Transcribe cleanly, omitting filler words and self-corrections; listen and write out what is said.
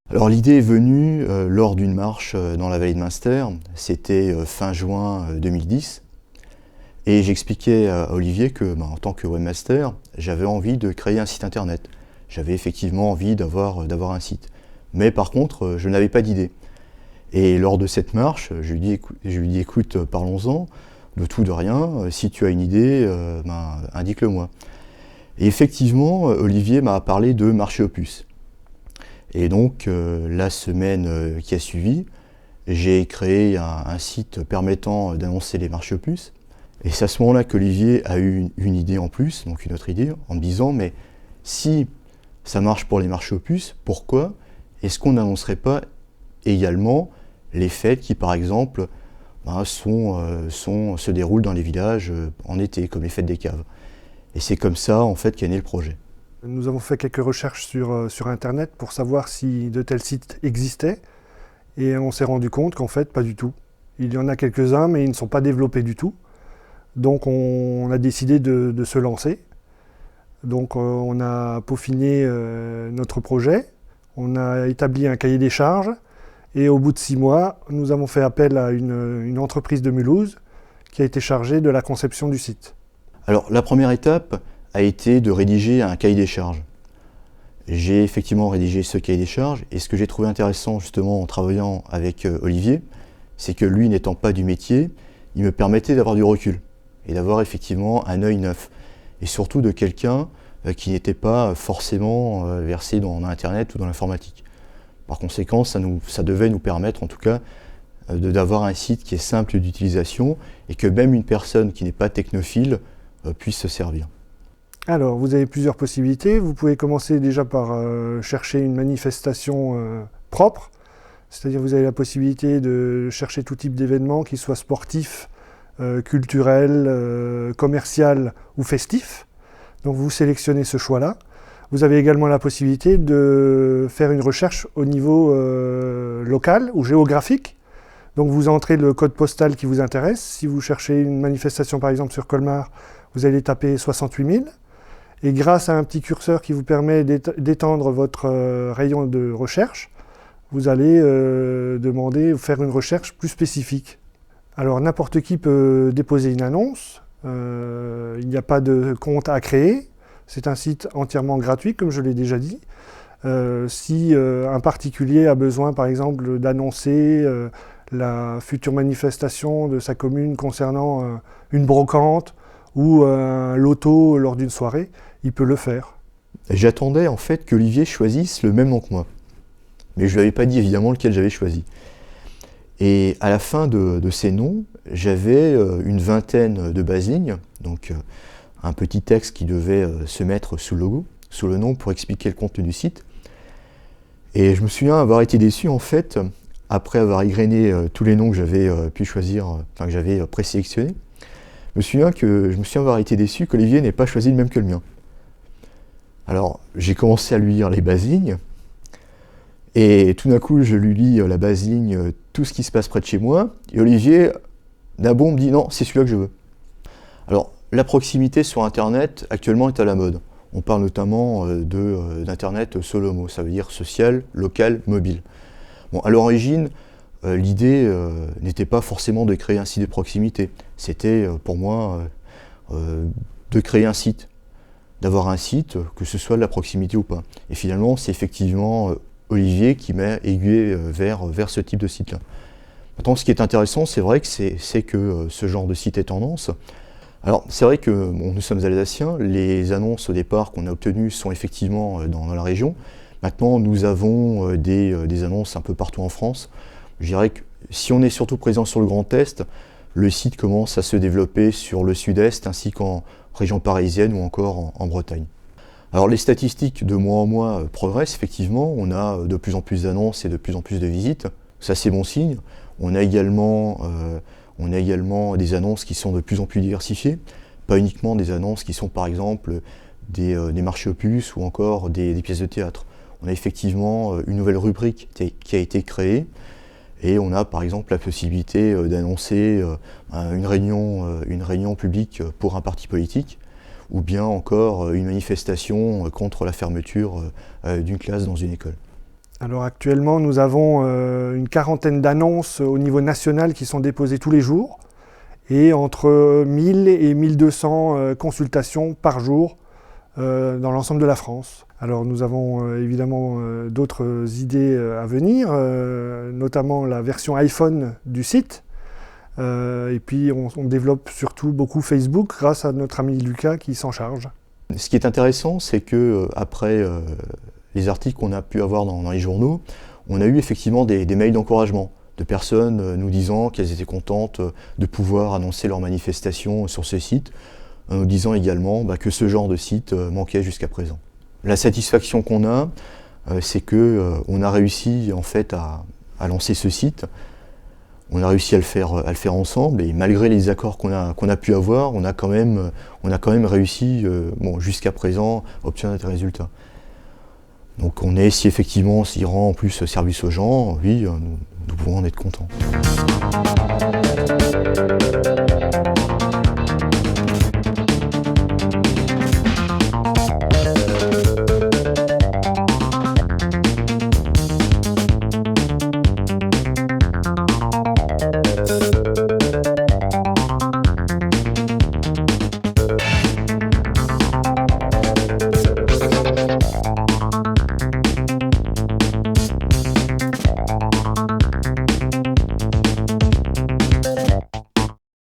Alors l'idée est venue lors d'une marche dans la vallée de Münster, c'était fin juin 2010, et j'expliquais à Olivier que, en tant que webmaster, j'avais envie de créer un site internet. J'avais effectivement envie d'avoir un site, mais par contre je n'avais pas d'idée. Et lors de cette marche, je lui dis écoute, parlons-en, de tout de rien, si tu as une idée, indique-le moi. Et effectivement, Olivier m'a parlé de marché aux puces. Et donc, la semaine qui a suivi, j'ai créé un site permettant d'annoncer les marchés aux puces. Et c'est à ce moment-là qu'Olivier a eu une idée en plus, donc une autre idée, en me disant, mais si ça marche pour les marchés aux puces, pourquoi est-ce qu'on n'annoncerait pas également les fêtes qui, par exemple, se déroulent dans les villages en été, comme les fêtes des caves. Et c'est comme ça, en fait, qu'est né le projet. Nous avons fait quelques recherches sur Internet pour savoir si de tels sites existaient. Et on s'est rendu compte qu'en fait, pas du tout. Il y en a quelques-uns, mais ils ne sont pas développés du tout. Donc on a décidé de se lancer. Donc on a peaufiné notre projet. On a établi un cahier des charges. Et au bout de 6 mois, nous avons fait appel à une entreprise de Mulhouse qui a été chargée de la conception du site. Alors la première étape a été de rédiger un cahier des charges. J'ai effectivement rédigé ce cahier des charges et ce que j'ai trouvé intéressant justement en travaillant avec Olivier, c'est que lui n'étant pas du métier, il me permettait d'avoir du recul et d'avoir effectivement un œil neuf et surtout de quelqu'un qui n'était pas forcément versé dans Internet ou dans l'informatique. Par conséquent, ça devait nous permettre en tout cas d'avoir un site qui est simple d'utilisation et que même une personne qui n'est pas technophile puisse se servir. Alors, vous avez plusieurs possibilités. Vous pouvez commencer déjà par chercher une manifestation propre, c'est-à-dire vous avez la possibilité de chercher tout type d'événements, qu'ils soient sportifs, culturels, commercial ou festifs. Donc vous sélectionnez ce choix-là. Vous avez également la possibilité de faire une recherche au niveau local ou géographique. Donc vous entrez le code postal qui vous intéresse. Si vous cherchez une manifestation par exemple sur Colmar, vous allez taper 68 000. Et grâce à un petit curseur qui vous permet d'étendre votre rayon de recherche, vous allez faire une recherche plus spécifique. Alors n'importe qui peut déposer une annonce, il n'y a pas de compte à créer, c'est un site entièrement gratuit comme je l'ai déjà dit. Si un particulier a besoin par exemple d'annoncer la future manifestation de sa commune concernant une brocante, ou un loto lors d'une soirée, il peut le faire. J'attendais en fait qu'Olivier choisisse le même nom que moi. Mais je ne lui avais pas dit évidemment lequel j'avais choisi. Et à la fin de ces noms, j'avais une vingtaine de bases lignes, donc un petit texte qui devait se mettre sous le logo, sous le nom pour expliquer le contenu du site. Et je me souviens avoir été déçu en fait, après avoir égrené tous les noms que j'avais pu choisir, que j'avais présélectionnés. Je me souviens avoir été déçu qu'Olivier n'ait pas choisi le même que le mien. Alors, j'ai commencé à lui lire les bases lignes, et tout d'un coup, je lui lis la base ligne, tout ce qui se passe près de chez moi, et Olivier, d'un bond, me dit non, c'est celui-là que je veux. Alors, la proximité sur Internet, actuellement, est à la mode. On parle notamment d'Internet SOLOMO, ça veut dire social, local, mobile. Bon, à l'origine, l'idée n'était pas forcément de créer un site de proximité, c'était pour moi de créer un site, d'avoir un site, que ce soit de la proximité ou pas. Et finalement, c'est effectivement Olivier qui m'a aiguillé vers ce type de site-là. Maintenant, ce qui est intéressant, c'est vrai que c'est que ce genre de site est tendance. Alors, c'est vrai que nous sommes alsaciens, les annonces au départ qu'on a obtenues sont effectivement dans la région. Maintenant, nous avons des annonces un peu partout en France. Je dirais que si on est surtout présent sur le Grand Est, le site commence à se développer sur le Sud-Est ainsi qu'en région parisienne ou encore en Bretagne. Alors les statistiques de mois en mois progressent effectivement, on a de plus en plus d'annonces et de plus en plus de visites, ça c'est bon signe. On a également des annonces qui sont de plus en plus diversifiées, pas uniquement des annonces qui sont par exemple des marchés aux puces ou encore des pièces de théâtre. on a effectivement une nouvelle rubrique qui a été créée et on a par exemple la possibilité d'annoncer une réunion publique pour un parti politique ou bien encore une manifestation contre la fermeture d'une classe dans une école. Alors actuellement, nous avons une quarantaine d'annonces au niveau national qui sont déposées tous les jours et entre 1000 et 1200 consultations par jour dans l'ensemble de la France. Alors nous avons évidemment d'autres idées à venir, notamment la version iPhone du site. Et puis on développe surtout beaucoup Facebook grâce à notre ami Lucas qui s'en charge. Ce qui est intéressant, c'est que après les articles qu'on a pu avoir dans les journaux, on a eu effectivement des mails d'encouragement de personnes nous disant qu'elles étaient contentes de pouvoir annoncer leur manifestation sur ce site, en nous disant également que ce genre de site manquait jusqu'à présent. La satisfaction qu'on a, c'est qu'on a réussi en fait à lancer ce site. On a réussi à le faire ensemble et malgré les accords qu'on a pu avoir, on a quand même réussi jusqu'à présent à obtenir des résultats. Donc si effectivement s'il rend en plus service aux gens, oui, nous pouvons en être contents.